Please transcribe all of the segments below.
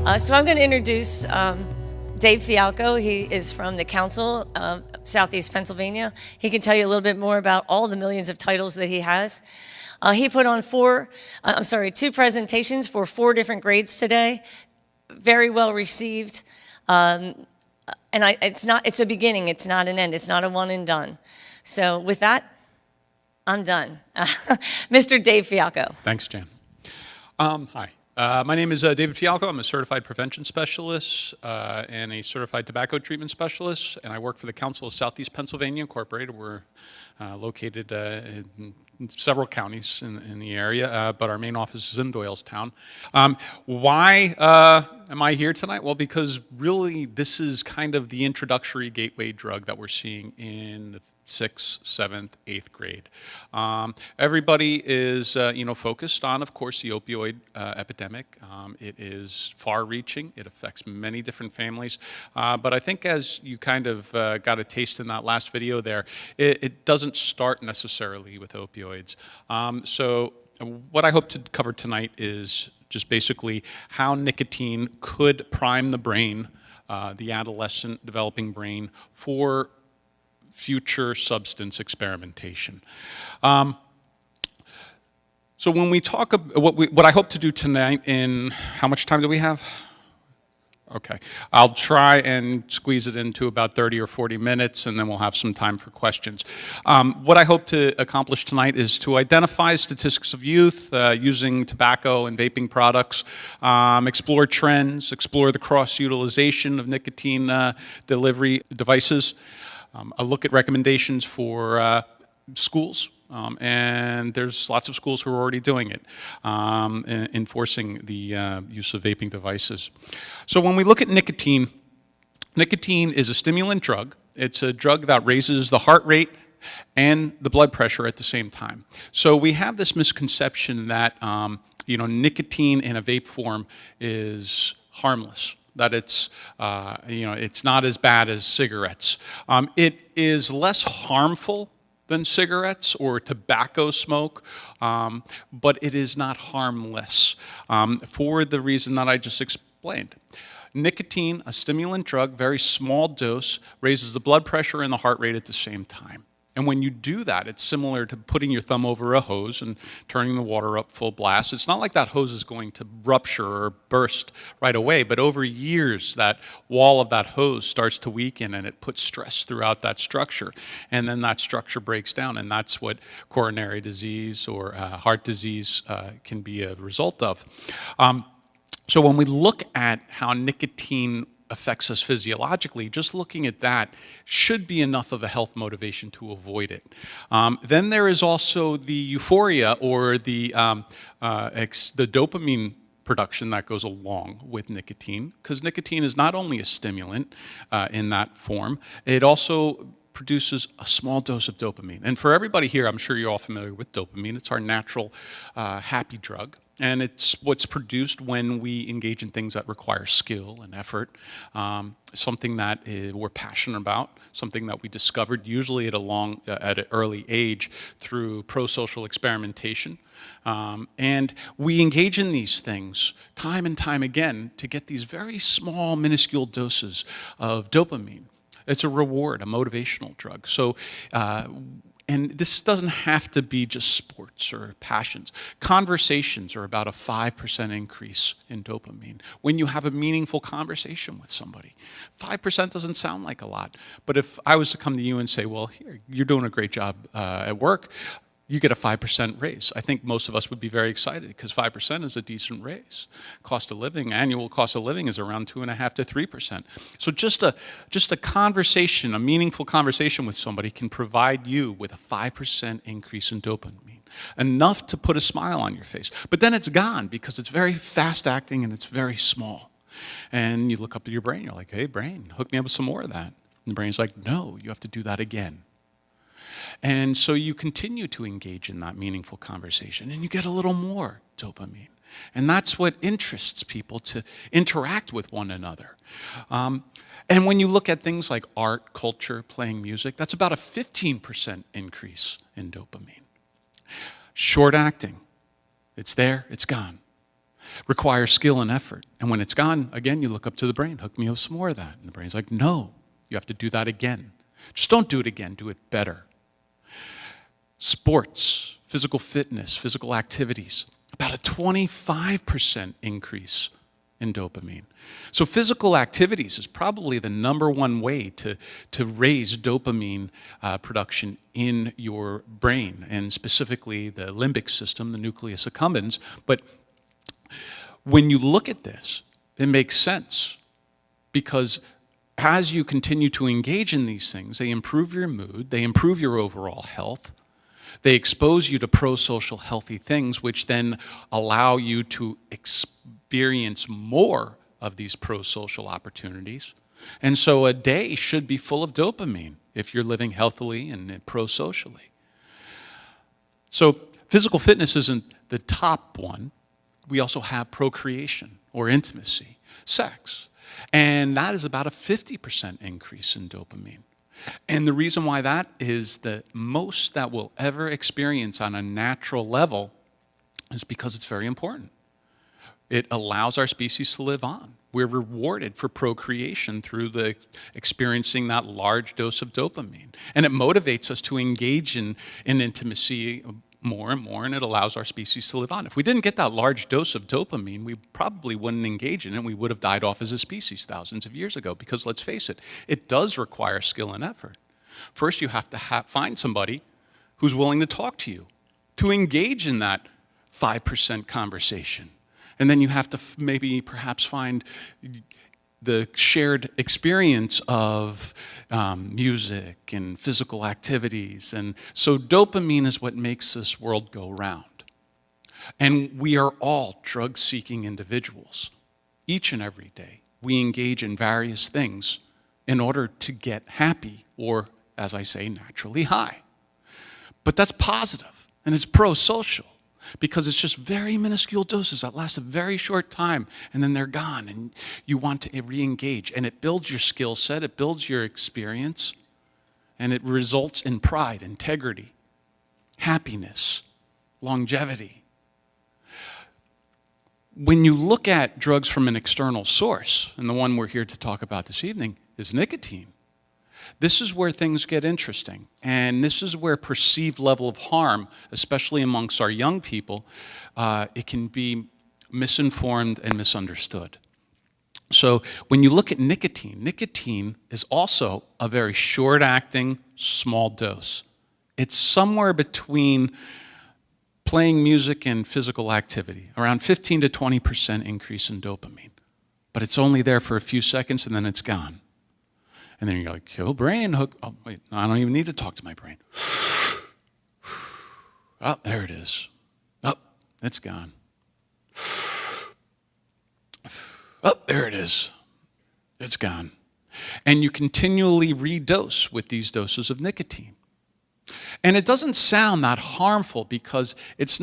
So I'm going to introduce Dave Fialko. He is from the Council of Southeast Pennsylvania. He can tell you a little bit more about all the millions of titles that he has. He put on two presentations for 4 different grades today. Very well received. It's a beginning, it's not an end, it's not a one and done. So with that, I'm done. Mr. Dave Fialko. Thanks, Jan. Hi. My name is David Fialko. I'm a certified prevention specialist and a certified tobacco treatment specialist, and I work for the Council of Southeast Pennsylvania Incorporated. We're located in several counties in the area, but our main office is in Doylestown. Why am I here tonight? Well, because really this is kind of the introductory gateway drug that we're seeing in the 6th, 7th, 8th grade. Everybody is, focused on, of course, the opioid epidemic. It is far-reaching. It affects many different families. But I think as you kind of got a taste in that last video there, it doesn't start necessarily with opioids. So what I hope to cover tonight is just basically how nicotine could prime the brain, the adolescent developing brain, for future substance experimentation. So when we talk about what I hope to do tonight in, how much time do we have? Okay, I'll try and squeeze it into about 30 or 40 minutes, and then we'll have some time for questions. What I hope to accomplish tonight is to identify statistics of youth using tobacco and vaping products, explore trends, explore the cross-utilization of nicotine delivery devices, a look at recommendations for schools, and there's lots of schools who are already doing it, enforcing the use of vaping devices. So when we look at nicotine, nicotine is a stimulant drug. It's a drug that raises the heart rate and the blood pressure at the same time. So we have this misconception that nicotine in a vape form is harmless, that it's it's not as bad as cigarettes. It is less harmful than cigarettes or tobacco smoke, but it is not harmless for the reason that I just explained. Nicotine, a stimulant drug, very small dose, raises the blood pressure and the heart rate at the same time. And when you do that, it's similar to putting your thumb over a hose and turning the water up full blast. It's not like that hose is going to rupture or burst right away, but over years, that wall of that hose starts to weaken and it puts stress throughout that structure. And then that structure breaks down, and that's what coronary disease or heart disease can be a result of. So when we look at how nicotine affects us physiologically, just looking at that should be enough of a health motivation to avoid it. Then there is also the euphoria or the dopamine production that goes along with nicotine, because nicotine is not only a stimulant in that form, it also produces a small dose of dopamine. And for everybody here, I'm sure you're all familiar with dopamine. It's our natural happy drug. And it's what's produced when we engage in things that require skill and effort, something that we're passionate about, something that we discovered usually at an early age through pro-social experimentation. And we engage in these things time and time again to get these very small, minuscule doses of dopamine. It's a reward, a motivational drug. So, and this doesn't have to be just sports or passions. Conversations are about a 5% increase in dopamine when you have a meaningful conversation with somebody. 5% doesn't sound like a lot, but if I was to come to you and say, well, here, you're doing a great job at work, you get a 5% raise. I think most of us would be very excited because 5% is a decent raise. Annual cost of living is around 2.5% to 3%. So just a conversation, a meaningful conversation with somebody can provide you with a 5% increase in dopamine, enough to put a smile on your face. But then it's gone because it's very fast acting and it's very small. And you look up at your brain, you're like, hey, brain, hook me up with some more of that. And the brain's like, no, you have to do that again. And so you continue to engage in that meaningful conversation, and you get a little more dopamine. And that's what interests people to interact with one another. And when you look at things like art, culture, playing music, that's about a 15% increase in dopamine. Short acting, it's there, it's gone. requires skill and effort. And when it's gone, again, you look up to the brain, hook me up some more of that. And the brain's like, no, you have to do that again. Just don't do it again, do it better. Sports, physical fitness, physical activities, about a 25% increase in dopamine. So physical activities is probably the #1 way to raise dopamine production in your brain, and specifically the limbic system, the nucleus accumbens. But when you look at this, it makes sense, because as you continue to engage in these things, they improve your mood, they improve your overall health, they expose you to pro-social healthy things, which then allow you to experience more of these pro-social opportunities. And so a day should be full of dopamine if you're living healthily and pro-socially. So physical fitness isn't the top one. We also have procreation or intimacy, sex. And that is about a 50% increase in dopamine. And the reason why that is the most that we'll ever experience on a natural level is because it's very important. It allows our species to live on. We're rewarded for procreation through the experiencing that large dose of dopamine. And it motivates us to engage in intimacy more and more, and it allows our species to live on. If we didn't get that large dose of dopamine, we probably wouldn't engage in it. We would have died off as a species thousands of years ago, because let's face it, it does require skill and effort. First, you have to find somebody who's willing to talk to you, to engage in that 5% conversation. And then you have to maybe perhaps find the shared experience of music and physical activities. And so dopamine is what makes this world go round. And we are all drug-seeking individuals. Each and every day, we engage in various things in order to get happy, or, as I say, naturally high. But that's positive, and it's pro-social, because it's just very minuscule doses that last a very short time, and then they're gone, and you want to re-engage. And it builds your skill set, it builds your experience, and it results in pride, integrity, happiness, longevity. When you look at drugs from an external source, and the one we're here to talk about this evening is nicotine, this is where things get interesting, and this is where perceived level of harm, especially amongst our young people, it can be misinformed and misunderstood. So when you look at nicotine, nicotine is also a very short-acting, small dose. It's somewhere between playing music and physical activity, around 15 to 20% increase in dopamine. But it's only there for a few seconds, and then it's gone. And then you're like, oh, brain, hook. Oh, wait, I don't even need to talk to my brain. Oh, there it is. Oh, it's gone. Oh, there it is. It's gone. And you continually redose with these doses of nicotine. And it doesn't sound that harmful, because it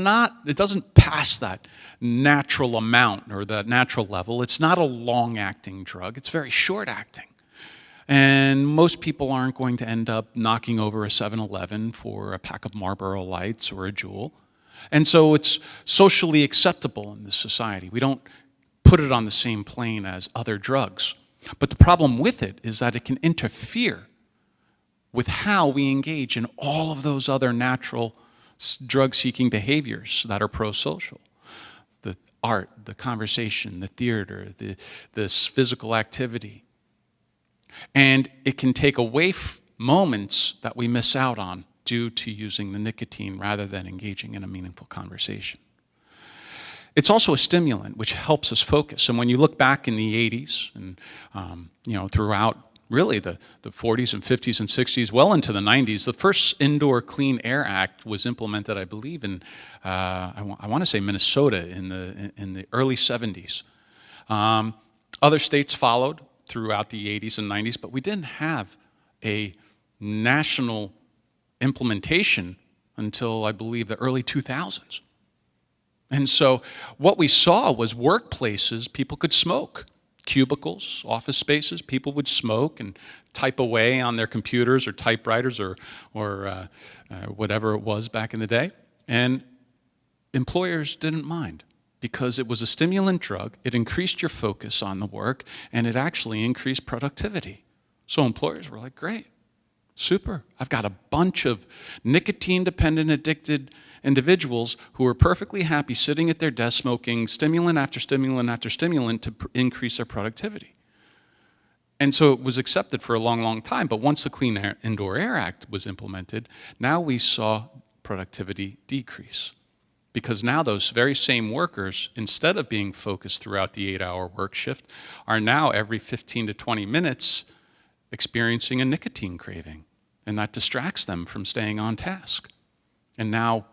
doesn't pass that natural amount or that natural level. It's not a long-acting drug. It's very short-acting. And most people aren't going to end up knocking over a 7-Eleven for a pack of Marlboro Lights or a Juul. And so it's socially acceptable in this society. We don't put it on the same plane as other drugs. But the problem with it is that it can interfere with how we engage in all of those other natural drug-seeking behaviors that are pro-social. The art, the conversation, the theater, this physical activity. And it can take away moments that we miss out on due to using the nicotine rather than engaging in a meaningful conversation. It's also a stimulant which helps us focus. And when you look back in the 80s and throughout really the 40s and 50s and 60s, well into the 90s, the first Indoor Clean Air Act was implemented, I believe, in I want to say Minnesota in the early 70s. Other states followed throughout the 80s and 90s, but we didn't have a national implementation until, I believe, the early 2000s. And so what we saw was workplaces, people could smoke. Cubicles, office spaces, people would smoke and type away on their computers or typewriters or whatever it was back in the day. And employers didn't mind. because it was a stimulant drug, it increased your focus on the work, and it actually increased productivity. So employers were like, great, super. I've got a bunch of nicotine-dependent addicted individuals who are perfectly happy sitting at their desk smoking stimulant after stimulant after stimulant to increase their productivity. And so it was accepted for a long, long time. But once the Clean Air, Indoor Air Act was implemented, now we saw productivity decrease. Because now those very same workers, instead of being focused throughout the 8-hour work shift, are now every 15 to 20 minutes experiencing a nicotine craving. And that distracts them from staying on task. And now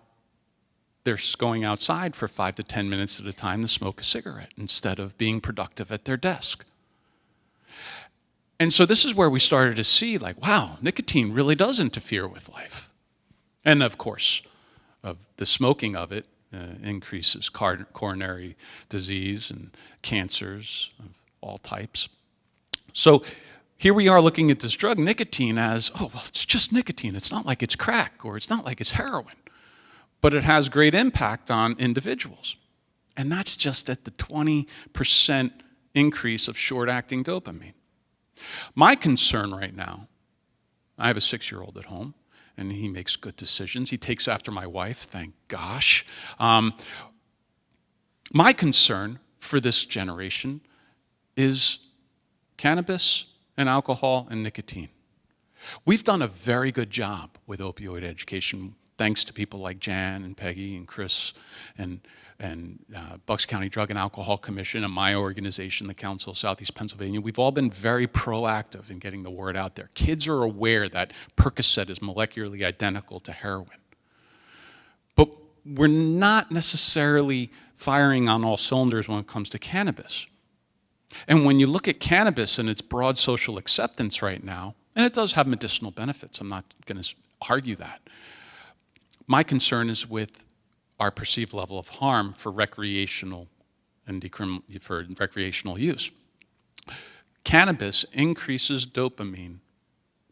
they're going outside for 5 to 10 minutes at a time to smoke a cigarette instead of being productive at their desk. And so this is where we started to see, like, wow, nicotine really does interfere with life. And of course, the smoking of it increases coronary disease and cancers of all types. So here we are looking at this drug, nicotine, as, oh, well, it's just nicotine. It's not like it's crack or it's not like it's heroin. But it has great impact on individuals. And that's just at the 20% increase of short-acting dopamine. My concern right now, I have a 6-year-old at home, and he makes good decisions. He takes after my wife, thank gosh. My concern for this generation is cannabis and alcohol and nicotine. We've done a very good job with opioid education, thanks to people like Jan and Peggy and Chris and Bucks County Drug and Alcohol Commission and my organization, the Council of Southeast Pennsylvania. We've all been very proactive in getting the word out there. Kids are aware that Percocet is molecularly identical to heroin. But we're not necessarily firing on all cylinders when it comes to cannabis. And when you look at cannabis and its broad social acceptance right now, and it does have medicinal benefits, I'm not going to argue that. My concern is with our perceived level of harm for recreational and for recreational use. Cannabis increases dopamine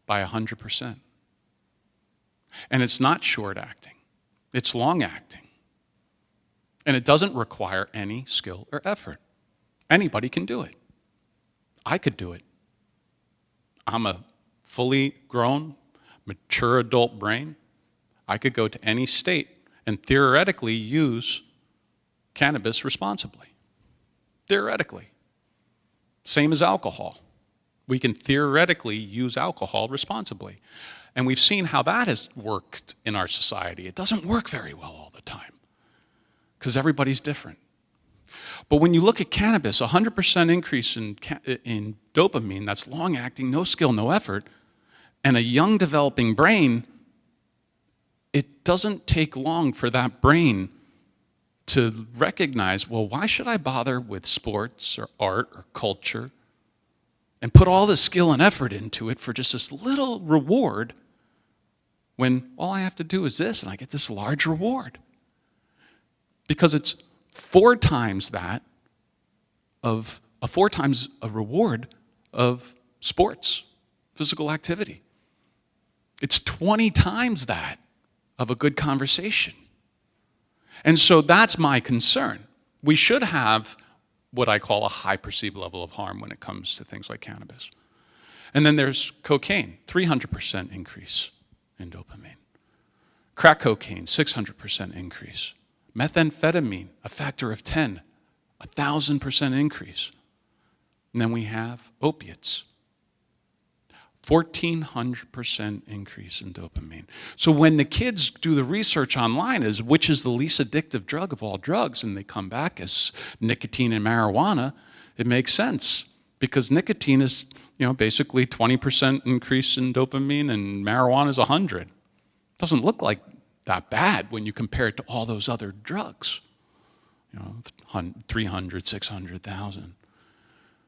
by 100%. And it's not short-acting. It's long-acting. And it doesn't require any skill or effort. Anybody can do it. I could do it. I'm a fully grown, mature adult brain. I could go to any state and theoretically use cannabis responsibly. Theoretically. Same as alcohol. We can theoretically use alcohol responsibly. And we've seen how that has worked in our society. It doesn't work very well all the time because everybody's different. But when you look at cannabis, 100% increase in dopamine, that's long-acting, no skill, no effort, and a young developing brain, it doesn't take long for that brain to recognize, well, why should I bother with sports or art or culture and put all the skill and effort into it for just this little reward when all I have to do is this and I get this large reward? Because it's 4 times that of 4 times a reward of sports, physical activity. It's 20 times that of a good conversation. And so that's my concern. We should have what I call a high perceived level of harm when it comes to things like cannabis. And then there's cocaine, 300% increase in dopamine. Crack cocaine, 600% increase. Methamphetamine, a factor of 10, 1,000% increase. And then we have opiates, 1,400% increase in dopamine. So when the kids do the research online as which is the least addictive drug of all drugs, and they come back as nicotine and marijuana, it makes sense because nicotine is, basically 20% increase in dopamine and marijuana is 100. It doesn't look like that bad when you compare it to all those other drugs, 300, 600,000.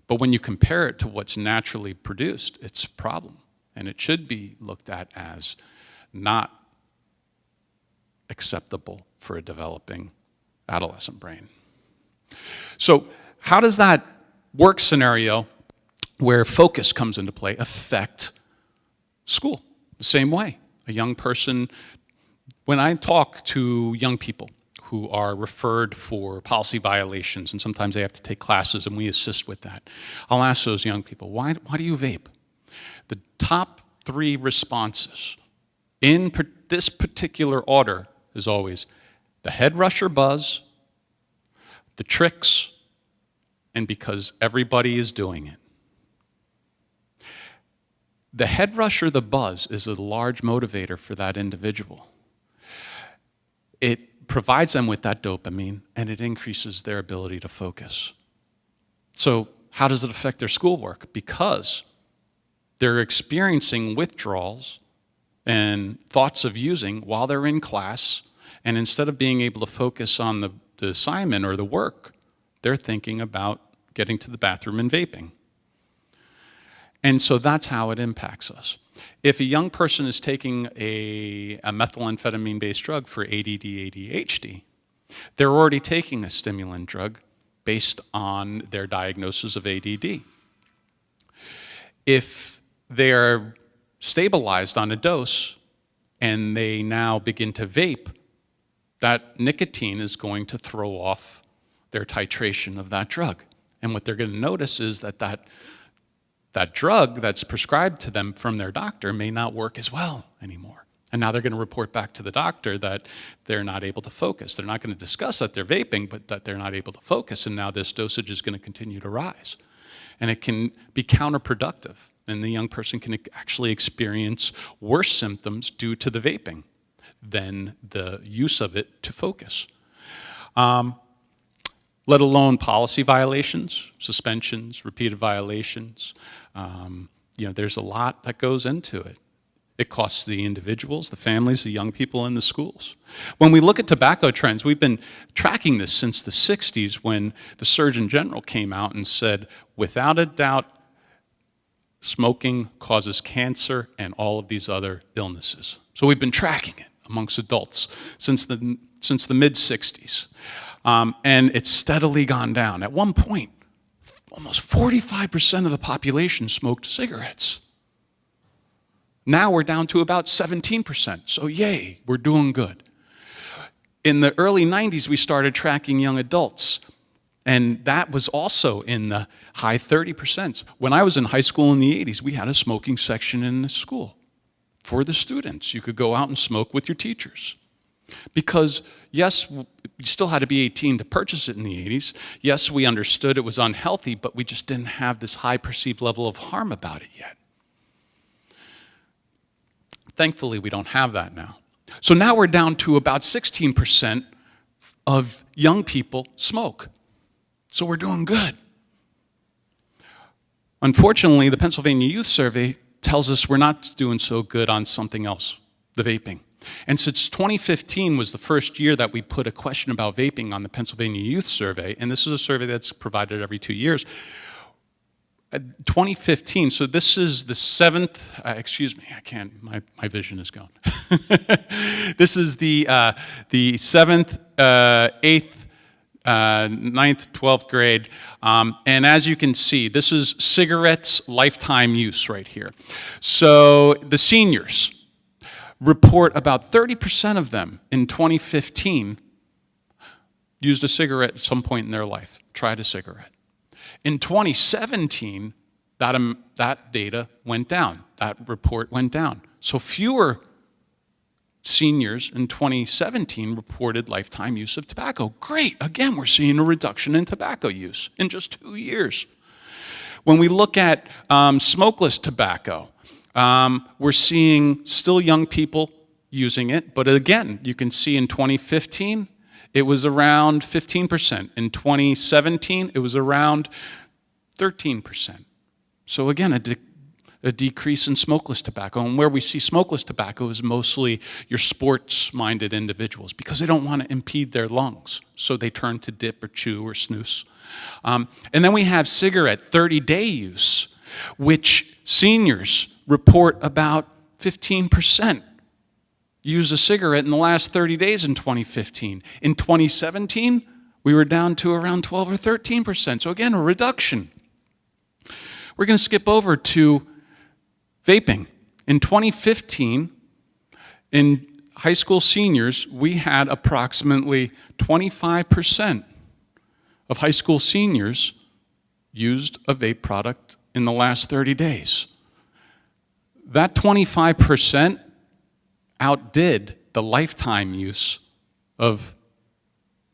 But when you compare it to what's naturally produced, it's a problem. And it should be looked at as not acceptable for a developing adolescent brain. So how does that work scenario where focus comes into play affect school? The same way. A young person, when I talk to young people who are referred for policy violations, and sometimes they have to take classes, and we assist with that. I'll ask those young people, why do you vape? The top 3 responses in this particular order is always the head rush or buzz, the tricks, and because everybody is doing it. The head rush or the buzz is a large motivator for that individual. It provides them with that dopamine, and it increases their ability to focus. So how does it affect their schoolwork? Because they're experiencing withdrawals and thoughts of using while they're in class, and instead of being able to focus on the assignment or the work, they're thinking about getting to the bathroom and vaping. And so that's how it impacts us. If a young person is taking a methamphetamine-based drug for ADD, ADHD, they're already taking a stimulant drug based on their diagnosis of ADD. If they're stabilized on a dose and they now begin to vape, that nicotine is going to throw off their titration of that drug. And what they're going to notice is that drug that's prescribed to them from their doctor may not work as well anymore. And now they're going to report back to the doctor that they're not able to focus. They're not going to discuss that they're vaping, but that they're not able to focus, and now this dosage is going to continue to rise. And it can be counterproductive, and the young person can actually experience worse symptoms due to the vaping than the use of it to focus. Let alone policy violations, suspensions, repeated violations. There's a lot that goes into it. It costs the individuals, the families, the young people in the schools. When we look at tobacco trends, we've been tracking this since the 60s when the Surgeon General came out and said, without a doubt, smoking causes cancer and all of these other illnesses. So we've been tracking it amongst adults since the mid-60s. And it's steadily gone down. At one point, almost 45% of the population smoked cigarettes. Now we're down to about 17%, so yay, we're doing good. In the early 90s, we started tracking young adults, and that was also in the high 30%. When I was in high school in the 80s, we had a smoking section in the school for the students. You could go out and smoke with your teachers. Because, yes, you still had to be 18 to purchase it in the 80s. Yes, we understood it was unhealthy, but we just didn't have this high perceived level of harm about it yet. Thankfully, we don't have that now. So now we're down to about 16% of young people smoke. So we're doing good. Unfortunately, the Pennsylvania Youth Survey tells us we're not doing so good on something else, the vaping. And since 2015 was the first year that we put a question about vaping on the Pennsylvania Youth Survey, and this is a survey that's provided every 2 years, 2015, so this is the 7th, excuse me, I can't, my vision is gone. This is the 7th, 8th, 9th, 12th grade, and as you can see, this is cigarettes lifetime use right here. So the seniors report about 30% of them in 2015 used a cigarette at some point in their life, tried a cigarette. In 2017, that data went down. That report went down. So fewer seniors in 2017 reported lifetime use of tobacco. Great. Again, we're seeing a reduction in tobacco use in just 2 years. When we look at smokeless tobacco, we're seeing still young people using it, but again, you can see in 2015, it was around 15%. In 2017, it was around 13%. So again, a decrease in smokeless tobacco. And where we see smokeless tobacco is mostly your sports-minded individuals because they don't want to impede their lungs. So they turn to dip or chew or snooze. And then we have cigarette 30-day use, which seniors report about 15% use a cigarette in the last 30 days in 2015. In 2017, we were down to around 12 or 13%. So again, a reduction. We're going to skip over to vaping. In 2015, high school seniors, we had approximately 25% of high school seniors used a vape product in the last 30 days. That 25% outdid the lifetime use of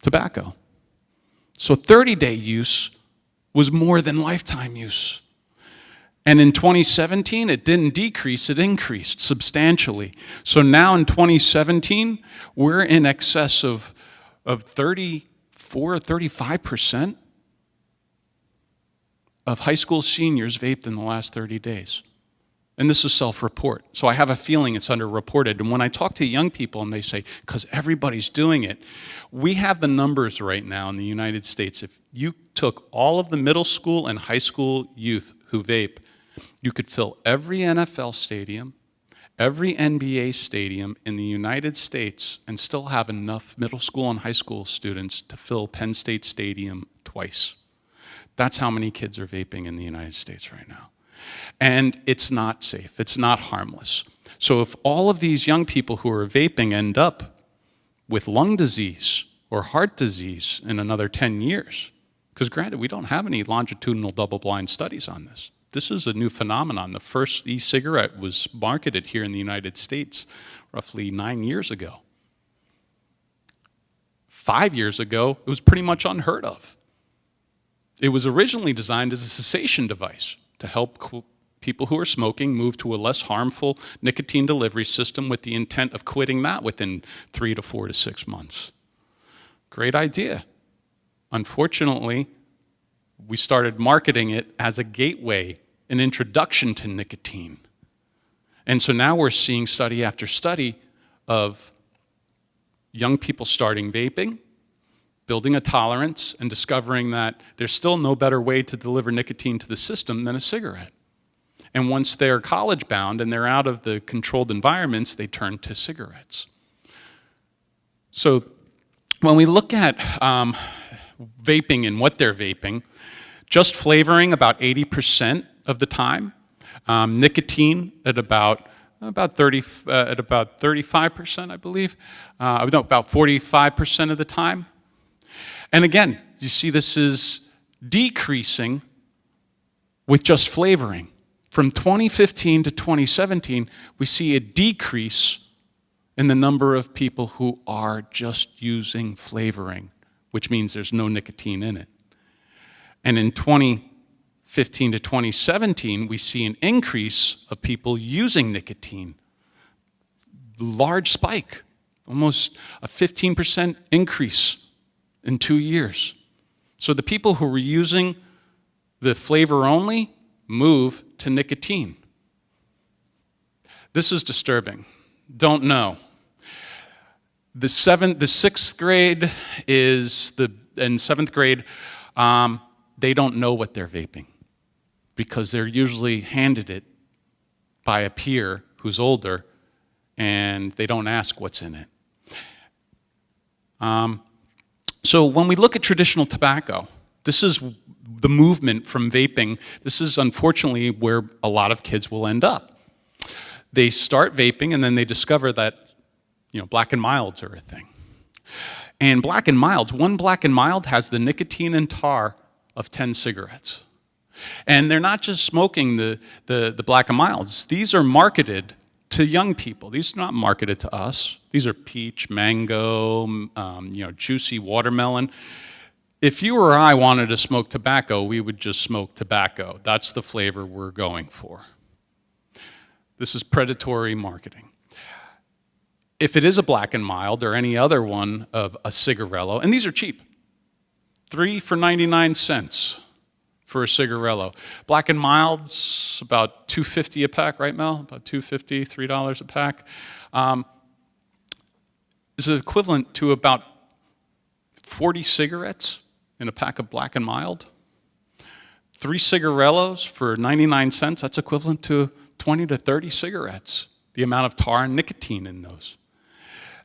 tobacco. So 30-day use was more than lifetime use. And in 2017, it didn't decrease, it increased substantially. So now in 2017, we're in excess of 34 or 35% of high school seniors vaped in the last 30 days. And this is self-report. So I have a feeling it's underreported. And when I talk to young people and they say, because everybody's doing it, we have the numbers right now in the United States. If you took all of the middle school and high school youth who vape, you could fill every NFL stadium, every NBA stadium in the United States and still have enough middle school and high school students to fill Penn State Stadium twice. That's how many kids are vaping in the United States right now. And it's not safe, it's not harmless. So if all of these young people who are vaping end up with lung disease or heart disease in another 10 years, because granted, we don't have any longitudinal double-blind studies on this. This is a new phenomenon. The first e-cigarette was marketed here in the United States roughly 9 years ago. 5 years ago, it was pretty much unheard of. It was originally designed as a cessation device to help people who are smoking move to a less harmful nicotine delivery system with the intent of quitting that within 3 to 4 to 6 months. Great idea. Unfortunately, we started marketing it as a gateway, an introduction to nicotine. And so now we're seeing study after study of young people starting vaping, building a tolerance, and discovering that there's still no better way to deliver nicotine to the system than a cigarette. And once they're college-bound and they're out of the controlled environments, they turn to cigarettes. So when we look at vaping and what they're vaping, just flavoring about 80% of the time, nicotine at about 35%, I believe, no, about 45% of the time. And again, you see this is decreasing with just flavoring. From 2015 to 2017, we see a decrease in the number of people who are just using flavoring, which means there's no nicotine in it. And in 2015 to 2017, we see an increase of people using nicotine. Large spike, almost a 15% increase in 2 years. So the people who were using the flavor only move to nicotine. This is disturbing. Don't know. The sixth grade and seventh grade, they don't know what they're vaping because they're usually handed it by a peer who's older and they don't ask what's in it. So when we look at traditional tobacco, this is the movement from vaping. This is unfortunately where a lot of kids will end up. They start vaping and then they discover that, Black and Milds are a thing. And Black and Milds, one Black and Mild has the nicotine and tar of 10 cigarettes. And they're not just smoking the Black and Milds. These are marketed to young people. These are not marketed to us. These are peach, mango, juicy watermelon. If you or I wanted to smoke tobacco, we would just smoke tobacco. That's the flavor we're going for. This is predatory marketing. If it is a Black and Mild or any other one of a cigarello, and these are cheap, 3 for 99 cents for a cigarello. Black and Mild's about $2.50 a pack, right, Mel? About $2.50, $3 a pack. Is equivalent to about 40 cigarettes in a pack of Black and Mild. 3 cigarellos for 99 cents, that's equivalent to 20 to 30 cigarettes, the amount of tar and nicotine in those.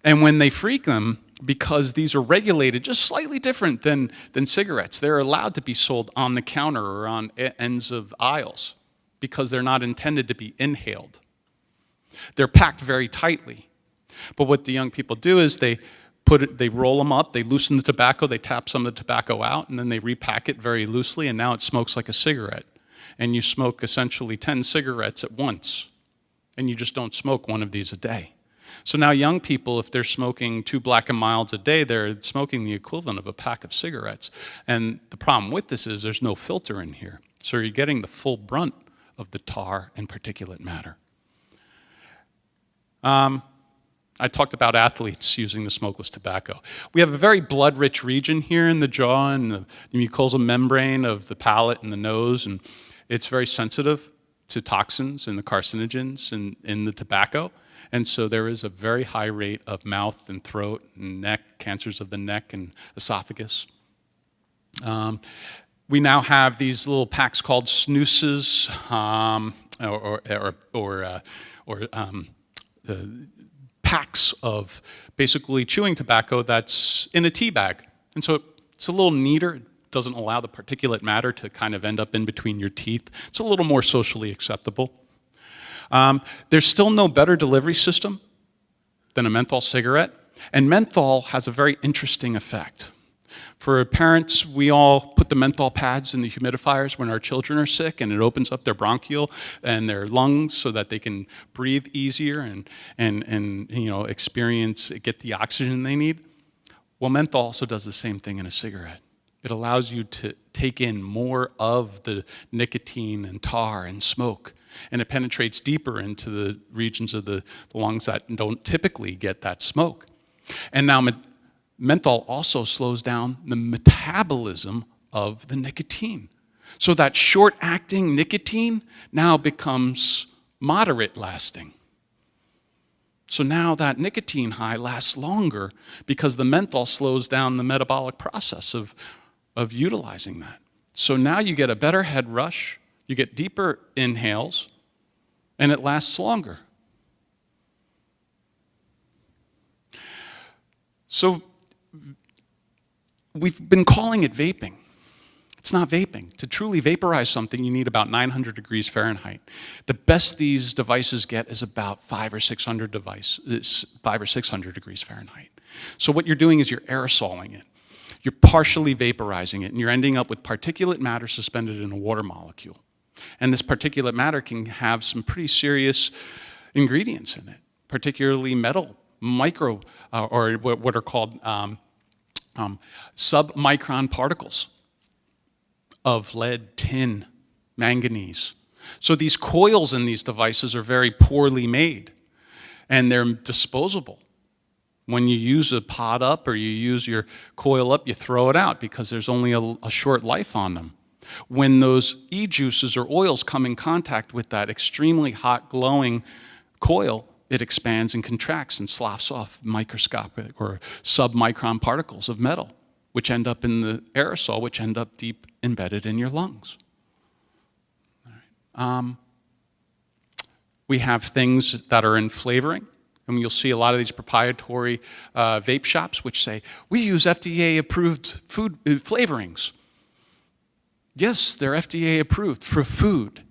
And when they freak them, because these are regulated just slightly different than cigarettes, they're allowed to be sold on the counter or on ends of aisles because they're not intended to be inhaled. They're packed very tightly. But what the young people do is they roll them up, they loosen the tobacco, they tap some of the tobacco out, and then they repack it very loosely, and now it smokes like a cigarette. And you smoke essentially 10 cigarettes at once, and you just don't smoke one of these a day. So now young people, if they're smoking 2 Black and Milds a day, they're smoking the equivalent of a pack of cigarettes. And the problem with this is there's no filter in here. So you're getting the full brunt of the tar and particulate matter. I talked about athletes using the smokeless tobacco. We have a very blood-rich region here in the jaw and the mucosal membrane of the palate and the nose, and it's very sensitive to toxins and the carcinogens in the tobacco. And so there is a very high rate of mouth and throat and neck, cancers of the neck and esophagus. We now have these little packs called snoozes, packs of basically chewing tobacco that's in a tea bag. And so it's a little neater. It doesn't allow the particulate matter to kind of end up in between your teeth. It's a little more socially acceptable. There's still no better delivery system than a menthol cigarette. And menthol has a very interesting effect. For parents, we all put the menthol pads in the humidifiers when our children are sick, and it opens up their bronchial and their lungs so that they can breathe easier and get the oxygen they need. Well, menthol also does the same thing in a cigarette. It allows you to take in more of the nicotine and tar and smoke, and it penetrates deeper into the regions of the lungs that don't typically get that smoke. And now menthol also slows down the metabolism of the nicotine. So that short-acting nicotine now becomes moderate-lasting. So now that nicotine high lasts longer because the menthol slows down the metabolic process of utilizing that. So now you get a better head rush, you get deeper inhales, and it lasts longer. So we've been calling it vaping. It's not vaping. To truly vaporize something, you need about 900 degrees Fahrenheit. The best these devices get is about 500 or 600 degrees Fahrenheit. So what you're doing is you're aerosoling it. You're partially vaporizing it, and you're ending up with particulate matter suspended in a water molecule. And this particulate matter can have some pretty serious ingredients in it, particularly metal, micro, or what are called submicron particles of lead, tin, manganese. So these coils in these devices are very poorly made, and they're disposable. When you use a pod up or you use your coil up, you throw it out because there's only a short life on them. When those e-juices or oils come in contact with that extremely hot, glowing coil, it expands and contracts and sloughs off microscopic or submicron particles of metal, which end up in the aerosol, which end up deep embedded in your lungs. All right. We have things that are in flavoring, and you'll see a lot of these proprietary vape shops which say, we use FDA-approved food flavorings. Yes, they're FDA approved for food,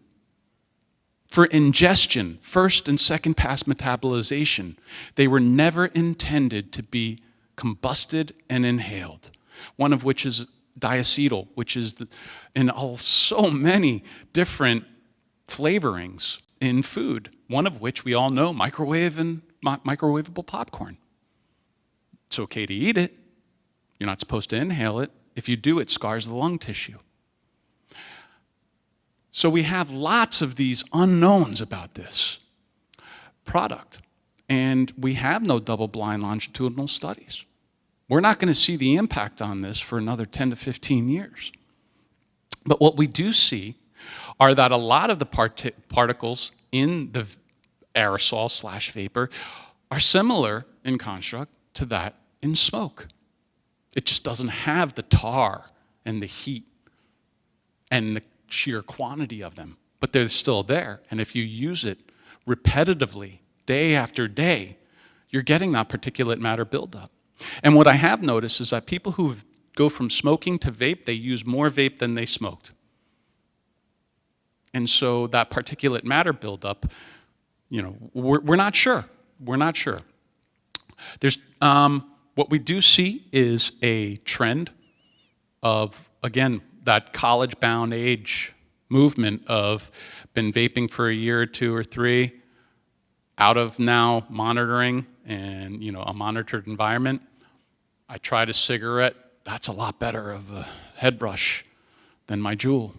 for ingestion, first and second pass metabolization. They were never intended to be combusted and inhaled, one of which is diacetyl, which is in so many different flavorings in food, one of which we all know, microwavable popcorn. It's okay to eat it. You're not supposed to inhale it. If you do, it scars the lung tissue. So we have lots of these unknowns about this product, and we have no double-blind longitudinal studies. We're not going to see the impact on this for another 10 to 15 years. But what we do see are that a lot of the particles in the aerosol/vapor are similar in construct to that in smoke. It just doesn't have the tar and the heat and the sheer quantity of them, but they're still there. And if you use it repetitively, day after day, you're getting that particulate matter buildup. And what I have noticed is that people who go from smoking to vape, they use more vape than they smoked. And so that particulate matter buildup, we're not sure. We're not sure. There's, what we do see is a trend of, again, that college-bound age movement of been vaping for a year or two or three, out of now monitoring and a monitored environment. I tried a cigarette. That's a lot better of a head brush than my Juul.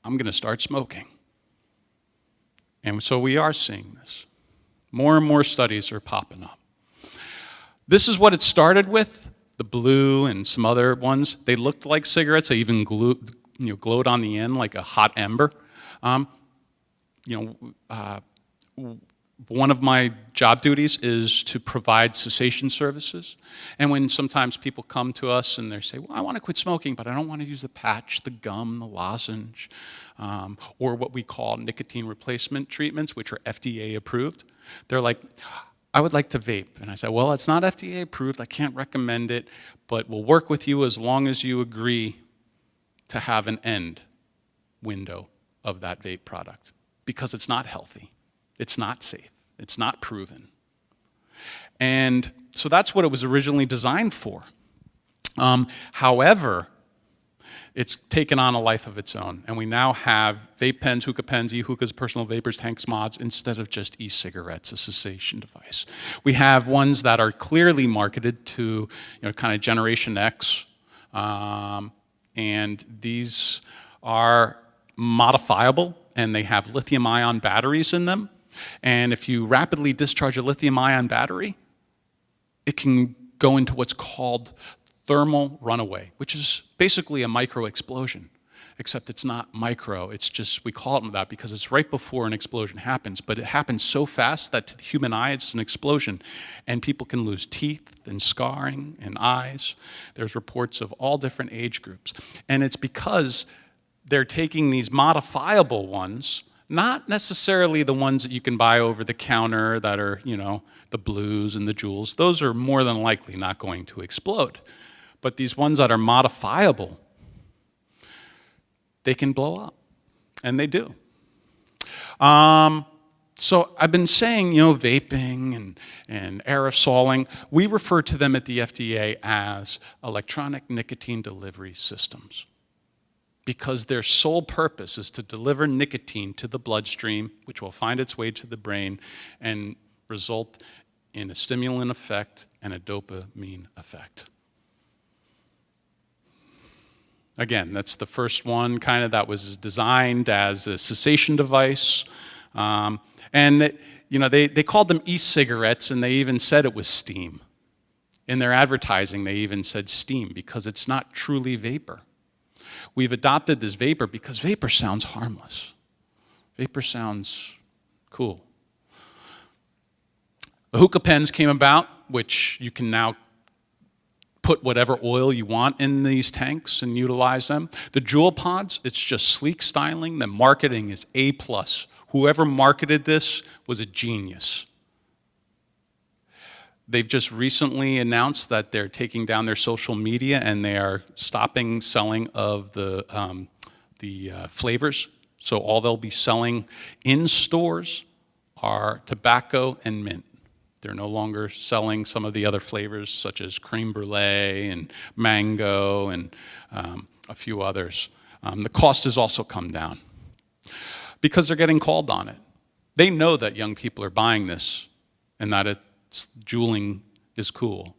I'm going to start smoking. And so we are seeing this. More and more studies are popping up. This is what it started with, the blue and some other ones. They looked like cigarettes. They even glowed on the end like a hot ember. One of my job duties is to provide cessation services. And when sometimes people come to us and they say, well, I want to quit smoking, but I don't want to use the patch, the gum, the lozenge, or what we call nicotine replacement treatments, which are FDA approved. They're like, I would like to vape. And I said, well, it's not FDA approved. I can't recommend it, but we'll work with you as long as you agree to have an end window of that vape product, because it's not healthy. It's not safe. It's not proven. And so that's what it was originally designed for. However, it's taken on a life of its own. And we now have vape pens, hookah pens, e-hookahs, personal vapors, tanks, mods, instead of just e-cigarettes, a cessation device. We have ones that are clearly marketed to kind of Generation X. And these are modifiable, and they have lithium-ion batteries in them. And if you rapidly discharge a lithium-ion battery, it can go into what's called thermal runaway, which is basically a micro-explosion, except it's not micro. It's just, we call it that because it's right before an explosion happens, but it happens so fast that to the human eye, it's an explosion, and people can lose teeth and scarring and eyes. There's reports of all different age groups. And it's because they're taking these modifiable ones, not necessarily the ones that you can buy over the counter that are, the blues and the Juuls. Those are more than likely not going to explode. But these ones that are modifiable, they can blow up, and they do. So I've been saying, vaping and aerosoling, we refer to them at the FDA as electronic nicotine delivery systems, because their sole purpose is to deliver nicotine to the bloodstream, which will find its way to the brain and result in a stimulant effect and a dopamine effect. Again, that's the first one that was designed as a cessation device. They called them e-cigarettes, and they even said it was steam. In their advertising, they even said steam, because it's not truly vapor. We've adopted this vapor because vapor sounds harmless. Vapor sounds cool. The hookah pens came about, which you can now put whatever oil you want in these tanks and utilize them. The Juul pods, it's just sleek styling. The marketing is A+. Whoever marketed this was a genius. They've just recently announced that they're taking down their social media and they are stopping selling of the flavors. So all they'll be selling in stores are tobacco and mint. They're no longer selling some of the other flavors such as creme brulee and mango and a few others. The cost has also come down because they're getting called on it. They know that young people are buying this and that juuling is cool.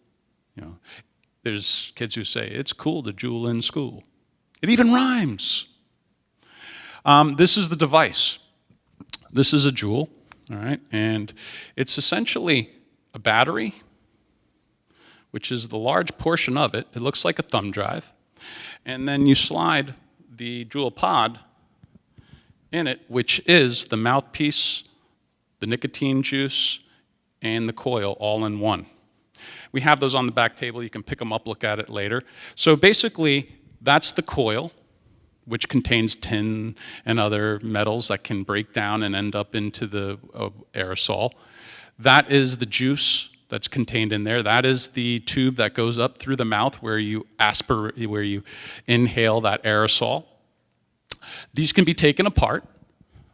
There's kids who say, it's cool to juul in school. It even rhymes. This is the device. This is a Juul, all right? And it's essentially a battery, which is the large portion of it. It looks like a thumb drive. And then you slide the Juul pod in it, which is the mouthpiece, the nicotine juice, and the coil all in one. We have those on the back table. You can pick them up, look at it later. So basically, that's the coil, which contains tin and other metals that can break down and end up into the aerosol. That is the juice that's contained in there. That is the tube that goes up through the mouth where you inhale that aerosol. These can be taken apart.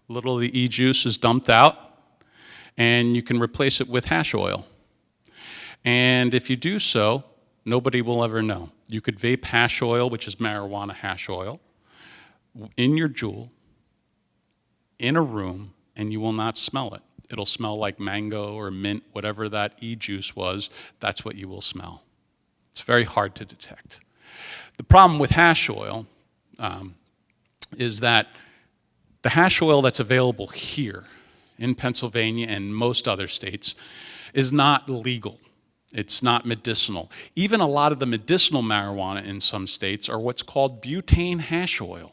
A little of the e-juice is dumped out, and you can replace it with hash oil. And if you do so, nobody will ever know. You could vape hash oil, which is marijuana hash oil, in your Juul, in a room, and you will not smell it. It'll smell like mango or mint, whatever that e-juice was, that's what you will smell. It's very hard to detect. The problem with hash oil is that the hash oil that's available here in Pennsylvania and most other states is not legal. It's not medicinal. Even a lot of the medicinal marijuana in some states are what's called butane hash oil.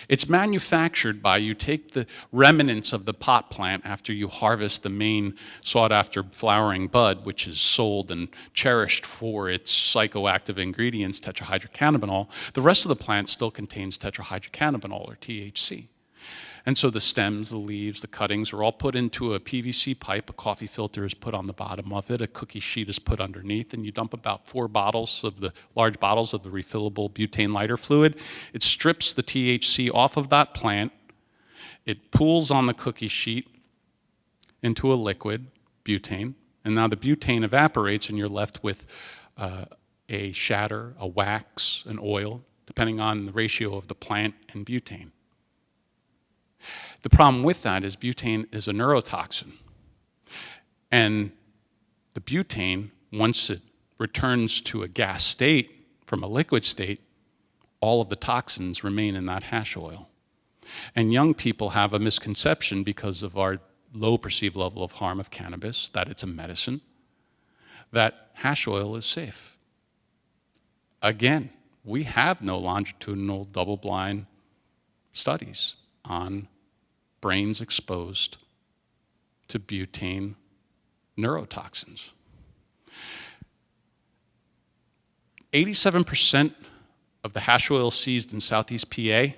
It's manufactured by, you take the remnants of the pot plant after you harvest the main sought-after flowering bud, which is sold and cherished for its psychoactive ingredients, tetrahydrocannabinol. The rest of the plant still contains tetrahydrocannabinol, or THC. And so the stems, the leaves, the cuttings are all put into a PVC pipe. A coffee filter is put on the bottom of it. A cookie sheet is put underneath, and you dump about 4 bottles of the large bottles of the refillable butane lighter fluid. It strips the THC off of that plant. It pools on the cookie sheet into a liquid, butane, and now the butane evaporates, and you're left with a shatter, a wax, an oil, depending on the ratio of the plant and butane. The problem with that is butane is a neurotoxin. And the butane, once it returns to a gas state from a liquid state, all of the toxins remain in that hash oil. And young people have a misconception because of our low perceived level of harm of cannabis, that it's a medicine, that hash oil is safe. Again, we have no longitudinal double-blind studies on brains exposed to butane neurotoxins. 87% of the hash oil seized in Southeast PA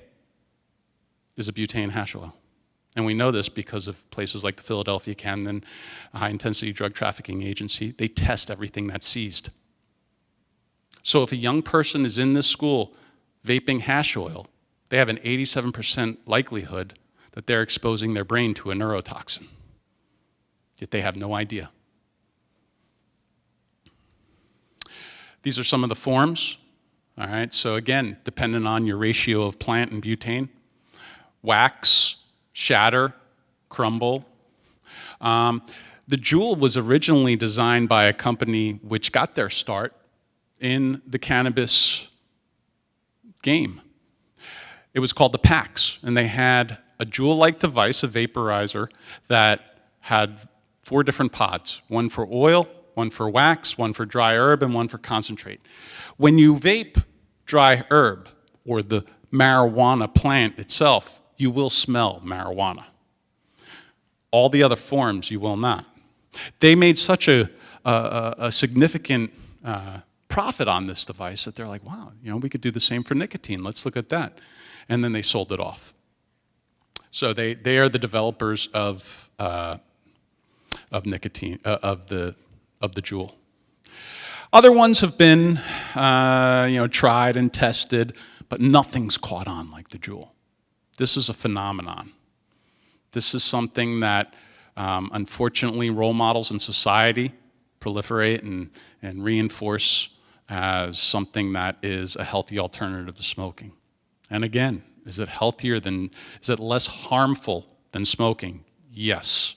is a butane hash oil. And we know this because of places like the Philadelphia Camden High-Intensity Drug Trafficking Agency. They test everything that's seized. So if a young person is in this school vaping hash oil, they have an 87% likelihood that they're exposing their brain to a neurotoxin. Yet they have no idea. These are some of the forms. All right, so again, depending on your ratio of plant and butane, wax, shatter, crumble. The Juul was originally designed by a company which got their start in the cannabis game. It was called the PAX, and they had a Juul-like device, a vaporizer, that had 4 different pods, one for oil, one for wax, one for dry herb, and one for concentrate. When you vape dry herb, or the marijuana plant itself, you will smell marijuana. All the other forms, you will not. They made such a significant profit on this device that they're like, wow, we could do the same for nicotine. Let's look at that. And then they sold it off. So they are the developers of nicotine, of the Juul. Other ones have been tried and tested, but nothing's caught on like the Juul. This is a phenomenon. This is something that unfortunately role models in society proliferate and reinforce as something that is a healthy alternative to smoking. And again, is it less harmful than smoking? Yes,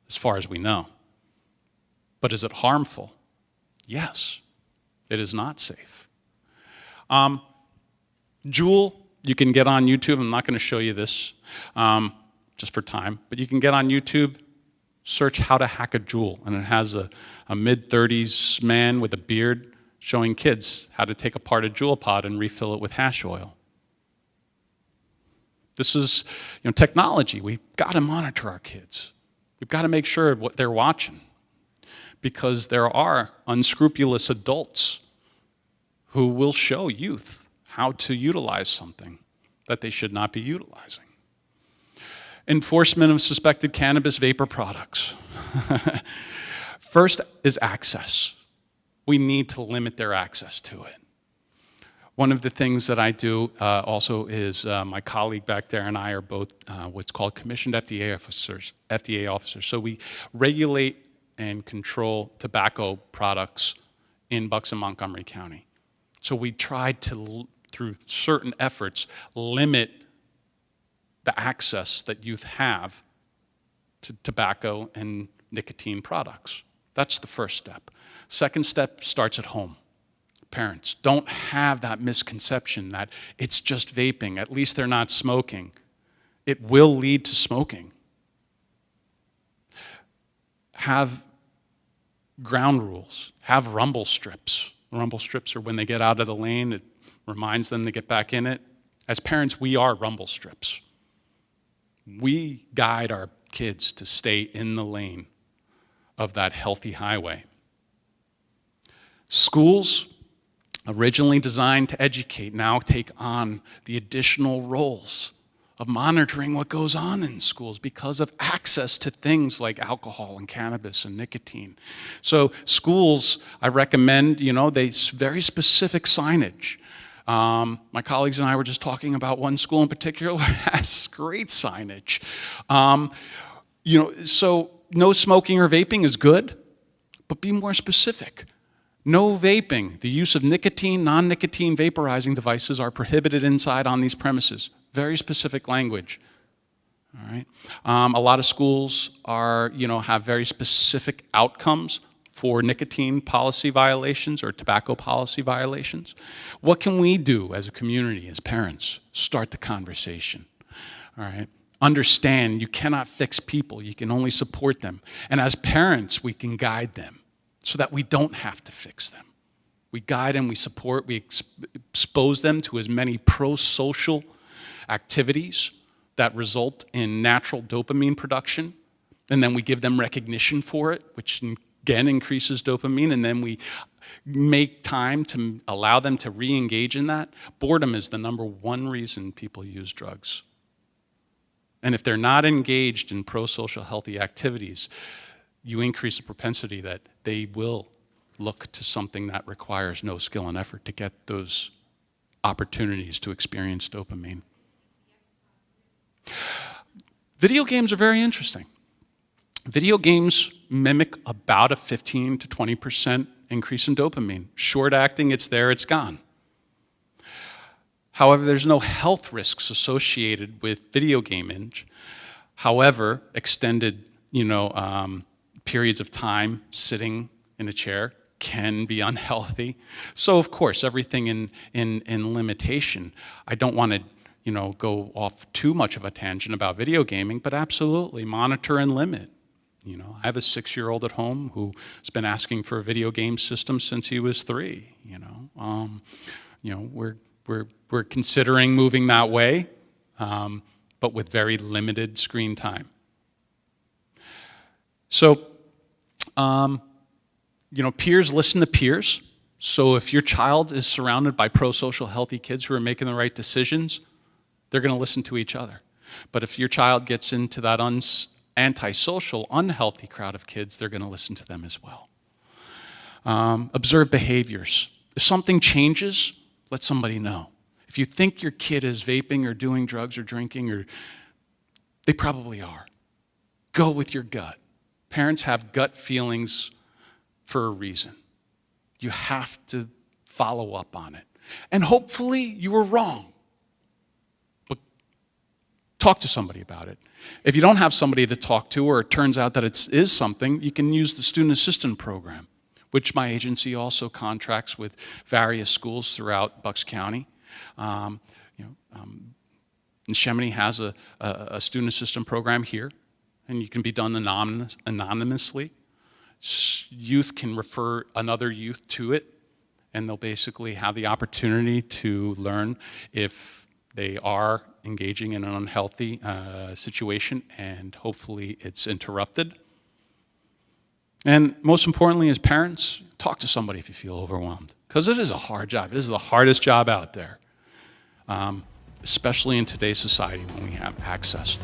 as far as we know. But is it harmful? Yes, it is not safe. Juul, you can get on YouTube. I'm not going to show you this just for time, but you can get on YouTube, search how to hack a Juul, and it has a mid-30s man with a beard showing kids how to take apart a Juul pod and refill it with hash oil. This is technology. We've got to monitor our kids. We've got to make sure what they're watching, because there are unscrupulous adults who will show youth how to utilize something that they should not be utilizing. Enforcement of suspected cannabis vapor products. First is access. We need to limit their access to it. One of the things that I do also is my colleague back there and I are both what's called commissioned FDA officers. So we regulate and control tobacco products in Bucks and Montgomery County. So we tried to, through certain efforts, limit the access that youth have to tobacco and nicotine products. That's the first step. Second step starts at home. Parents, don't have that misconception that it's just vaping, at least they're not smoking. It will lead to smoking. Have ground rules, have rumble strips. Rumble strips are when they get out of the lane, it reminds them to get back in it. As parents, we are rumble strips. We guide our kids to stay in the lane of that healthy highway. Schools, originally designed to educate, now take on the additional roles of monitoring what goes on in schools because of access to things like alcohol and cannabis and nicotine. So schools, I recommend, they very specific signage. My colleagues and I were just talking about one school in particular has great signage. So no smoking or vaping is good, but be more specific. No vaping. The use of nicotine, non-nicotine vaporizing devices are prohibited inside on these premises. Very specific language. All right. A lot of schools have very specific outcomes for nicotine policy violations or tobacco policy violations. What can we do as a community, as parents? Start the conversation. All right. Understand you cannot fix people. You can only support them. And as parents, we can guide them so that we don't have to fix them. We guide and we support, we expose them to as many pro-social activities that result in natural dopamine production, and then we give them recognition for it, which again increases dopamine, and then we make time to allow them to re-engage in that. Boredom is the #1 reason people use drugs. And if they're not engaged in pro-social healthy activities, you increase the propensity that they will look to something that requires no skill and effort to get those opportunities to experience dopamine. Video games are very interesting. Video games mimic about a 15 to 20% increase in dopamine. Short acting, it's there, it's gone. However, there's no health risks associated with video gaming. However, extended, periods of time sitting in a chair can be unhealthy. So of course, everything in limitation. I don't want to, go off too much of a tangent about video gaming, but absolutely monitor and limit. I have a 6-year-old at home who's been asking for a video game system since he was 3. We're considering moving that way, but with very limited screen time. So, peers listen to peers. So if your child is surrounded by pro-social healthy kids who are making the right decisions, they're going to listen to each other. But if your child gets into that antisocial, unhealthy crowd of kids, they're going to listen to them as well. Observe behaviors. If something changes, let somebody know. If you think your kid is vaping or doing drugs or drinking, they probably are. Go with your gut. Parents have gut feelings for a reason. You have to follow up on it. And hopefully you were wrong. But talk to somebody about it. If you don't have somebody to talk to, or it turns out that it is something, you can use the Student Assistant Program, which my agency also contracts with various schools throughout Bucks County. Neshaminy has a Student Assistant Program here, and you can be done anonymously. Youth can refer another youth to it, and they'll basically have the opportunity to learn if they are engaging in an unhealthy situation, and hopefully it's interrupted. And most importantly, as parents, talk to somebody if you feel overwhelmed, because it is a hard job. It is the hardest job out there, especially in today's society when we have access.